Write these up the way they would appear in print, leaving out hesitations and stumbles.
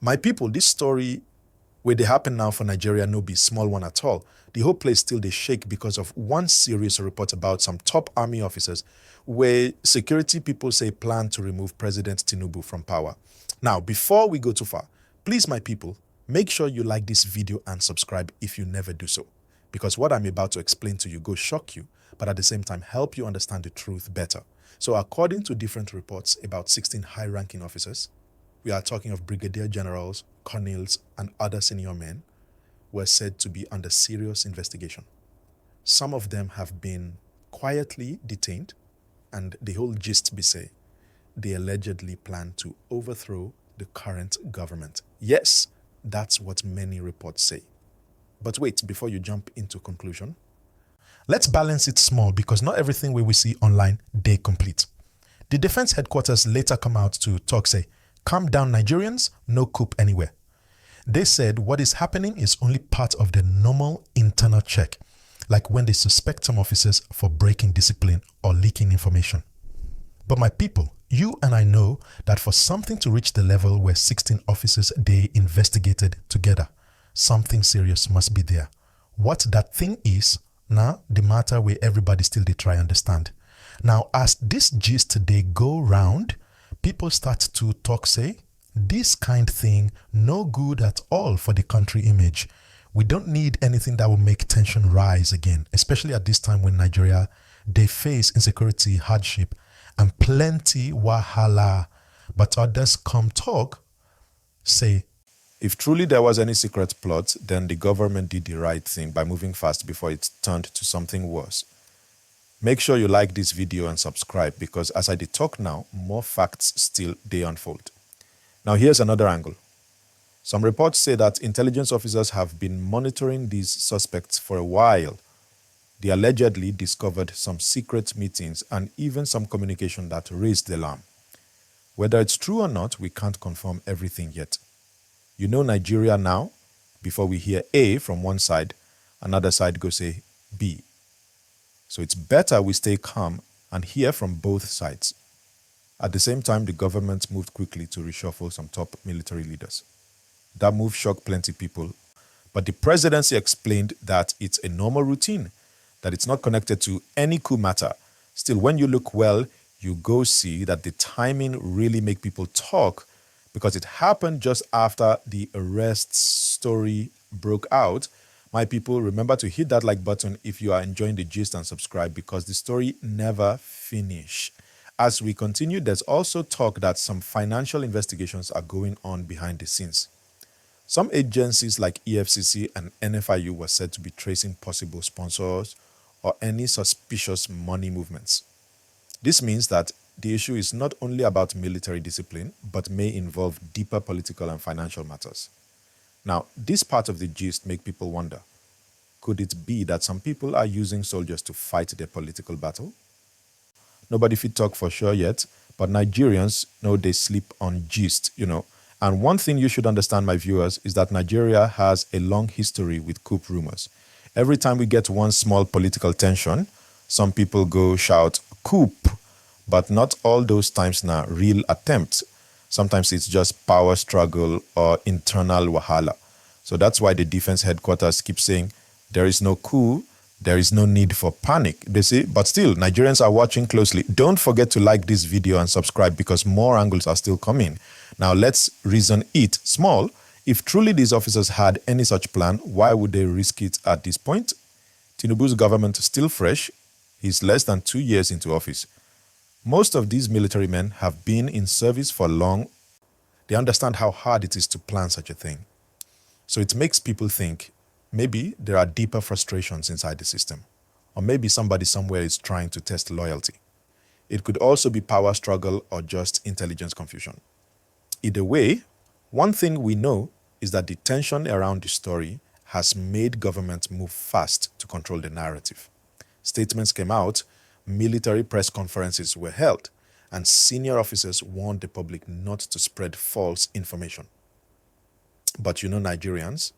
My people, this story where they happen now for Nigeria no be small one at all. The whole place still they shake because of one serious report about some top army officers where security people say plan to remove President Tinubu from power. Now, before we go too far, please, my people, make sure you like this video and subscribe if you never do so. Because what I'm about to explain to you go shock you, but at the same time help you understand the truth better. So according to different reports about 16 high-ranking officers, we are talking of brigadier generals, colonels, and other senior men, were said to be under serious investigation. Some of them have been quietly detained, and the whole gist be say, they allegedly plan to overthrow the current government. Yes, that's what many reports say. But wait, before you jump into conclusion, let's balance it small because not everything we see online, they complete. The defense headquarters later come out to talk say, calm down Nigerians, no coup anywhere. They said what is happening is only part of the normal internal check, like when they suspect some officers for breaking discipline or leaking information. But my people, you and I know that for something to reach the level where 16 officers they investigated together, something serious must be there. What that thing is, now the matter where everybody still they try understand. Now as this gist they go round, people start to talk say, this kind thing no good at all for the country image. We don't need anything that will make tension rise again, especially at this time when Nigeria, they face insecurity, hardship, and plenty wahala. But others come talk, say, if truly there was any secret plot, then the government did the right thing by moving fast before it turned to something worse. Make sure you like this video and subscribe because as I did talk now, more facts still they unfold. Now here's another angle. Some reports say that intelligence officers have been monitoring these suspects for a while. They allegedly discovered some secret meetings and even some communication that raised the alarm. Whether it's true or not, we can't confirm everything yet. You know Nigeria now, before we hear A from one side, another side go say B. So it's better we stay calm and hear from both sides. At the same time, the government moved quickly to reshuffle some top military leaders. That move shocked plenty people, but the presidency explained that it's a normal routine, that it's not connected to any coup matter. Still, when you look well, you go see that the timing really make people talk because it happened just after the arrest story broke out. My people, remember to hit that like button if you are enjoying the gist and subscribe because the story never finish. As we continue, there's also talk that some financial investigations are going on behind the scenes. Some agencies like EFCC and NFIU were said to be tracing possible sponsors or any suspicious money movements. This means that the issue is not only about military discipline, but may involve deeper political and financial matters. Now, this part of the gist make people wonder, could it be that some people are using soldiers to fight their political battle? Nobody fit talk for sure yet, but Nigerians know they sleep on gist, And one thing you should understand, my viewers, is that Nigeria has a long history with coup rumors. Every time we get one small political tension, some people go shout coup, but not all those times now real attempts. Sometimes it's just power struggle or internal wahala. So that's why the defense headquarters keep saying there is no coup, there is no need for panic. They say, but still, Nigerians are watching closely. Don't forget to like this video and subscribe because more angles are still coming. Now let's reason it small. If truly these officers had any such plan, why would they risk it at this point? Tinubu's government is still fresh. He's less than 2 years into office. Most of these military men have been in service for long. They understand how hard it is to plan such a thing. So it makes people think maybe there are deeper frustrations inside the system, or maybe somebody somewhere is trying to test loyalty. It could also be power struggle or just intelligence confusion. Either way, one thing we know is that the tension around the story has made government move fast to control the narrative. Statements came out, military press conferences were held, and senior officers warned the public not to spread false information. But Nigerians,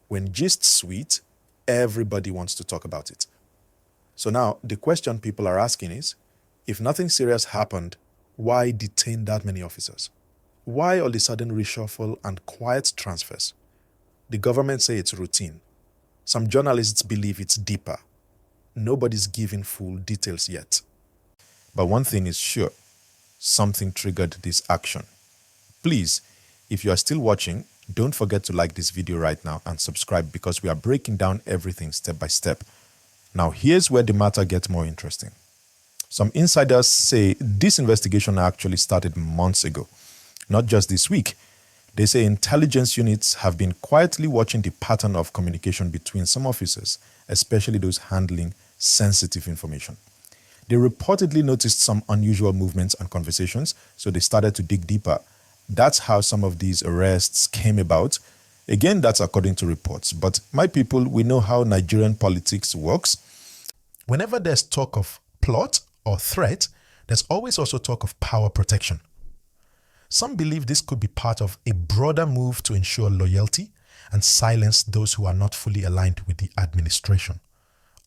when gist sweet, everybody wants to talk about it. So now the question people are asking is, if nothing serious happened, why detain that many officers? Why all of a sudden reshuffle and quiet transfers? The government say it's routine. Some journalists believe it's deeper. Nobody's giving full details yet. But one thing is sure, something triggered this action. Please, if you are still watching, don't forget to like this video right now and subscribe because we are breaking down everything step by step. Now, here's where the matter gets more interesting. Some insiders say this investigation actually started months ago, not just this week. They say intelligence units have been quietly watching the pattern of communication between some officers, especially those handling sensitive information. They reportedly noticed some unusual movements and conversations, so they started to dig deeper. That's how some of these arrests came about. Again, that's according to reports. But my people, we know how Nigerian politics works. Whenever there's talk of plot or threat, there's always also talk of power protection. Some believe this could be part of a broader move to ensure loyalty and silence those who are not fully aligned with the administration.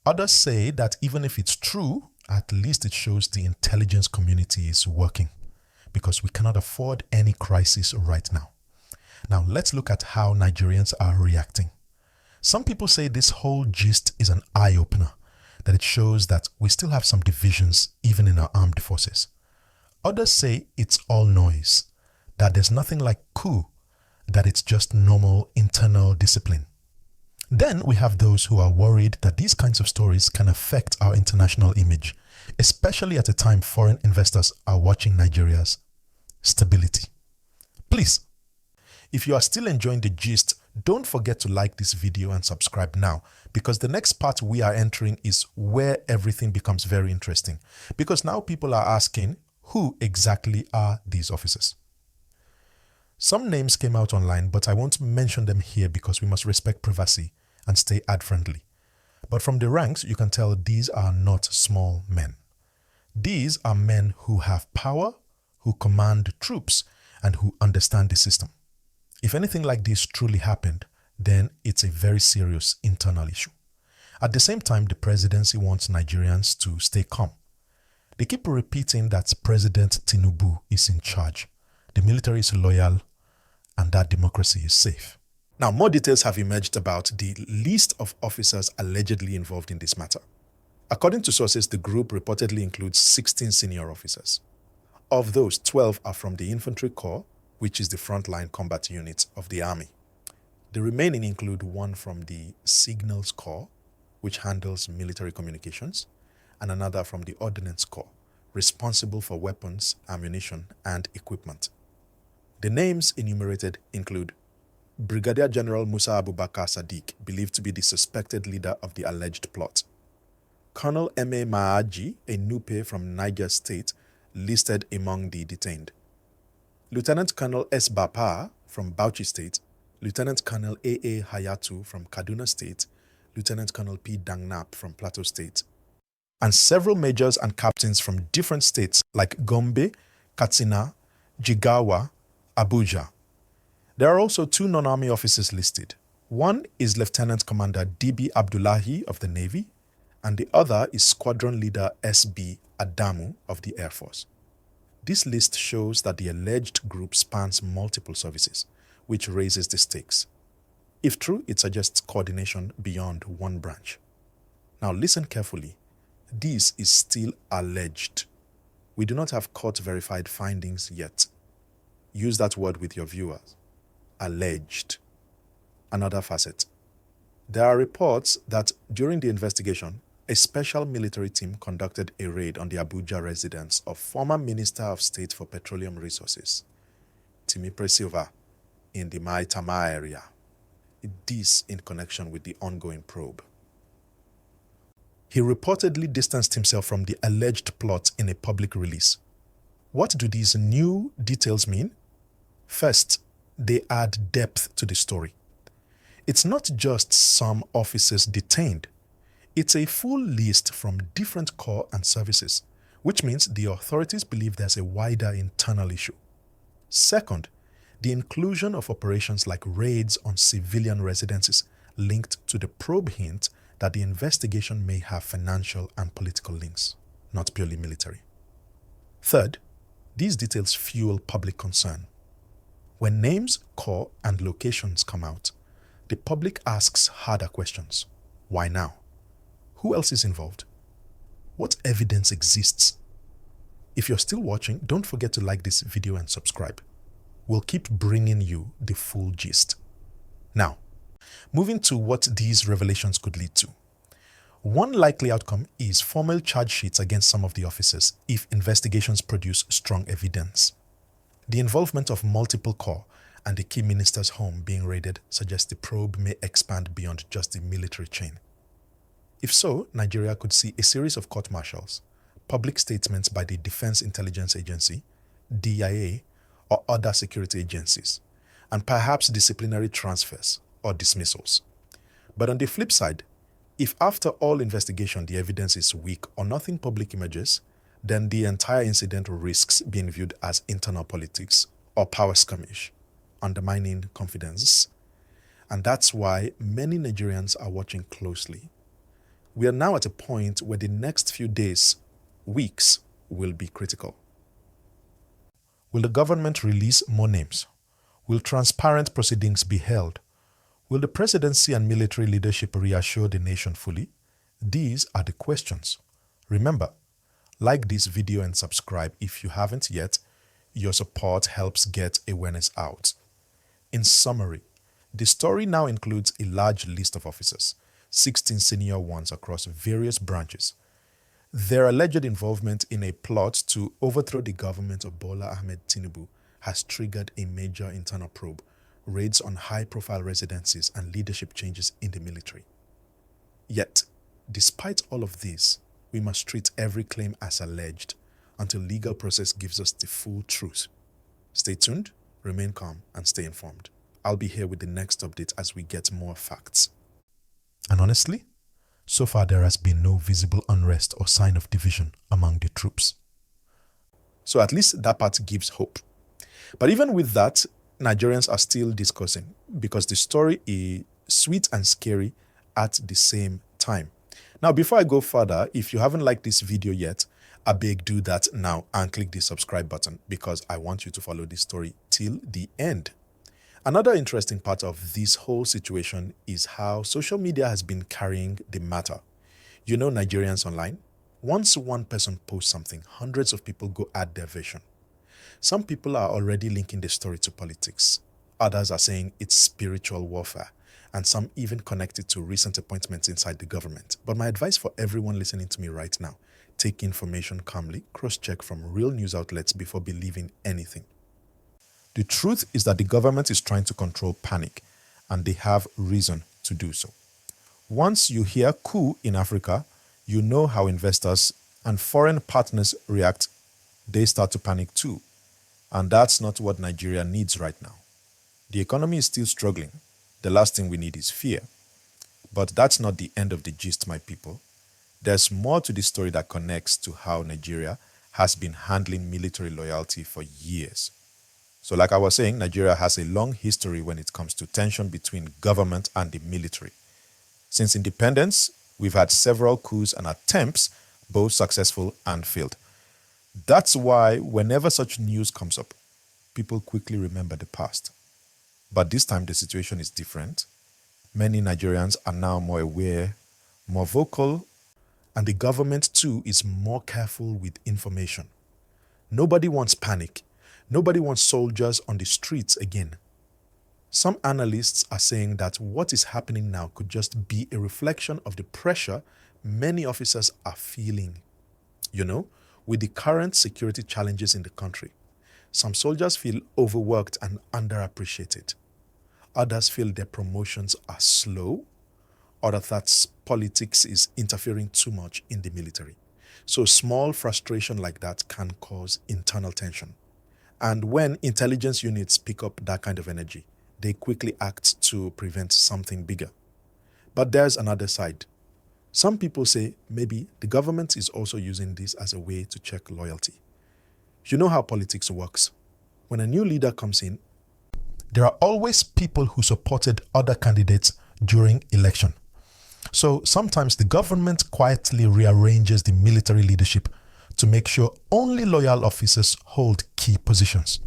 Others say that even if it's true, at least it shows the intelligence community is working, because we cannot afford any crisis right now. Now, let's look at how Nigerians are reacting. Some people say this whole gist is an eye-opener, that it shows that we still have some divisions even in our armed forces. Others say it's all noise, that there's nothing like coup, that it's just normal internal discipline. Then we have those who are worried that these kinds of stories can affect our international image, especially at a time foreign investors are watching Nigeria's stability. Please, if you are still enjoying the gist, don't forget to like this video and subscribe now, because the next part we are entering is where everything becomes very interesting. Because now people are asking, who exactly are these officers? Some names came out online, but I won't mention them here because we must respect privacy and stay ad-friendly. But from the ranks, you can tell these are not small men. These are men who have power, who command troops, and who understand the system. If anything like this truly happened, then it's a very serious internal issue. At the same time, the presidency wants Nigerians to stay calm. They keep repeating that President Tinubu is in charge. The military is loyal, and that democracy is safe. Now, more details have emerged about the list of officers allegedly involved in this matter. According to sources, the group reportedly includes 16 senior officers. Of those, 12 are from the Infantry Corps, which is the frontline combat unit of the army. The remaining include one from the Signals Corps, which handles military communications, and another from the Ordnance Corps, responsible for weapons, ammunition, and equipment. The names enumerated include Brigadier General Musa Abubakar Sadiq, believed to be the suspected leader of the alleged plot. Colonel M.A. Maaji, a Nupe from Niger State, listed among the detained. Lieutenant Colonel S. Bapa from Bauchi State, Lieutenant Colonel A.A. Hayatu from Kaduna State, Lieutenant Colonel P. Dangnap from Plateau State, and several majors and captains from different states like Gombe, Katsina, Jigawa, Abuja. There are also 2 non-army officers listed. One is Lieutenant Commander D.B. Abdullahi of the Navy, and the other is Squadron Leader S.B. Adamu of the Air Force. This list shows that the alleged group spans multiple services, which raises the stakes. If true, it suggests coordination beyond one branch. Now listen carefully. This is still alleged. We do not have court-verified findings yet. Use that word with your viewers. Alleged. Another facet. There are reports that during the investigation, a special military team conducted a raid on the Abuja residence of former Minister of State for Petroleum Resources, Timipre Silva, in the Maitama area. This in connection with the ongoing probe. He reportedly distanced himself from the alleged plot in a public release. What do these new details mean? First, they add depth to the story. It's not just some officers detained. It's a full list from different corps and services, which means the authorities believe there's a wider internal issue. Second, the inclusion of operations like raids on civilian residences linked to the probe hint that the investigation may have financial and political links, not purely military. Third, these details fuel public concern. When names, corps, and locations come out, the public asks harder questions. Why now? Who else is involved? What evidence exists? If you're still watching, don't forget to like this video and subscribe. We'll keep bringing you the full gist. Now, moving to what these revelations could lead to. One likely outcome is formal charge sheets against some of the officers if investigations produce strong evidence. The involvement of multiple corps and the key minister's home being raided suggests the probe may expand beyond just the military chain. If so, Nigeria could see a series of court-martials, public statements by the Defense Intelligence Agency, DIA, or other security agencies, and perhaps disciplinary transfers or dismissals. But on the flip side, if after all investigation the evidence is weak or nothing public emerges, then the entire incident risks being viewed as internal politics or power skirmish, undermining confidence. And that's why many Nigerians are watching closely. We are now at a point where the next few days, weeks, will be critical. Will the government release more names? Will transparent proceedings be held? Will the presidency and military leadership reassure the nation fully? These are the questions. Remember, like this video and subscribe if you haven't yet. Your support helps get awareness out. In summary, the story now includes a large list of officers, 16 senior ones across various branches. Their alleged involvement in a plot to overthrow the government of Bola Ahmed Tinubu has triggered a major internal probe, raids on high-profile residencies and leadership changes in the military. Yet, despite all of this, we must treat every claim as alleged until legal process gives us the full truth. Stay tuned, remain calm, and stay informed. I'll be here with the next update as we get more facts. And honestly, so far there has been no visible unrest or sign of division among the troops. So at least that part gives hope. But even with that, Nigerians are still discussing because the story is sweet and scary at the same time. Now, before I go further, if you haven't liked this video yet, I beg do that now and click the subscribe button because I want you to follow this story till the end. Another interesting part of this whole situation is how social media has been carrying the matter. You know Nigerians online? Once one person posts something, hundreds of people go add their version. Some people are already linking the story to politics. Others are saying it's spiritual warfare, and some even connect it to recent appointments inside the government. But my advice for everyone listening to me right now, take information calmly, cross-check from real news outlets before believing anything. The truth is that the government is trying to control panic, and they have reason to do so. Once you hear coup in Africa, you know how investors and foreign partners react. They start to panic too. And that's not what Nigeria needs right now. The economy is still struggling. The last thing we need is fear. But that's not the end of the gist, my people. There's more to this story that connects to how Nigeria has been handling military loyalty for years. So like I was saying, Nigeria has a long history when it comes to tension between government and the military. Since independence, we've had several coups and attempts, both successful and failed. That's why whenever such news comes up, people quickly remember the past. But this time the situation is different. Many Nigerians are now more aware, more vocal, and the government too is more careful with information. Nobody wants panic. Nobody wants soldiers on the streets again. Some analysts are saying that what is happening now could just be a reflection of the pressure many officers are feeling. You know, with the current security challenges in the country, some soldiers feel overworked and underappreciated. Others feel their promotions are slow, or that politics is interfering too much in the military. So small frustration like that can cause internal tension. And when intelligence units pick up that kind of energy, they quickly act to prevent something bigger. But there's another side. Some people say maybe the government is also using this as a way to check loyalty. You know how politics works. When a new leader comes in, there are always people who supported other candidates during election. So sometimes the government quietly rearranges the military leadership to make sure only loyal officers hold key positions.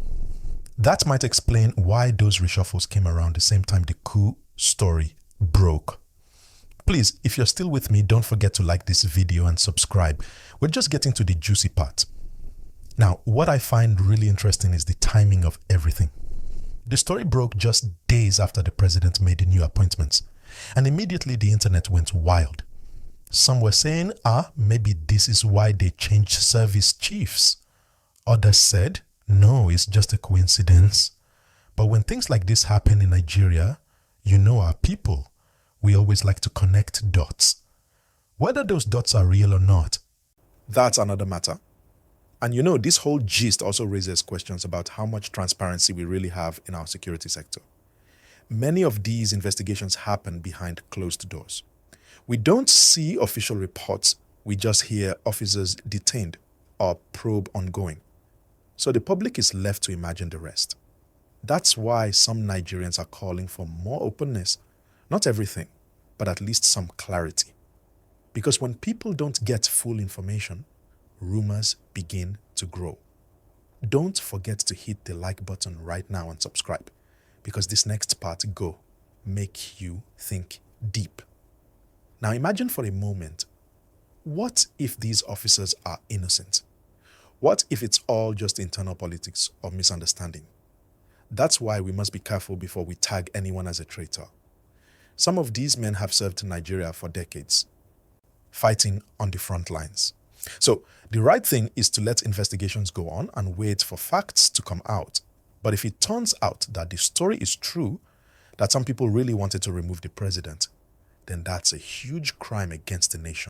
That might explain why those reshuffles came around the same time the coup story broke. Please, if you're still with me, don't forget to like this video and subscribe. We're just getting to the juicy part. Now, what I find really interesting is the timing of everything. The story broke just days after the president made the new appointments, and immediately the internet went wild. Some were saying, maybe this is why they changed service chiefs. Others said, no, it's just a coincidence. But when things like this happen in Nigeria, you know our people. We always like to connect dots. Whether those dots are real or not, that's another matter. And you know, this whole gist also raises questions about how much transparency we really have in our security sector. Many of these investigations happen behind closed doors. We don't see official reports, we just hear officers detained or probe ongoing. So the public is left to imagine the rest. That's why some Nigerians are calling for more openness. Not everything, but at least some clarity. Because when people don't get full information, rumors begin to grow. Don't forget to hit the like button right now and subscribe, because this next part make you think deep. Now imagine for a moment, what if these officers are innocent? What if it's all just internal politics or misunderstanding? That's why we must be careful before we tag anyone as a traitor. Some of these men have served Nigeria for decades, fighting on the front lines. So the right thing is to let investigations go on and wait for facts to come out. But if it turns out that the story is true, that some people really wanted to remove the president, then that's a huge crime against the nation.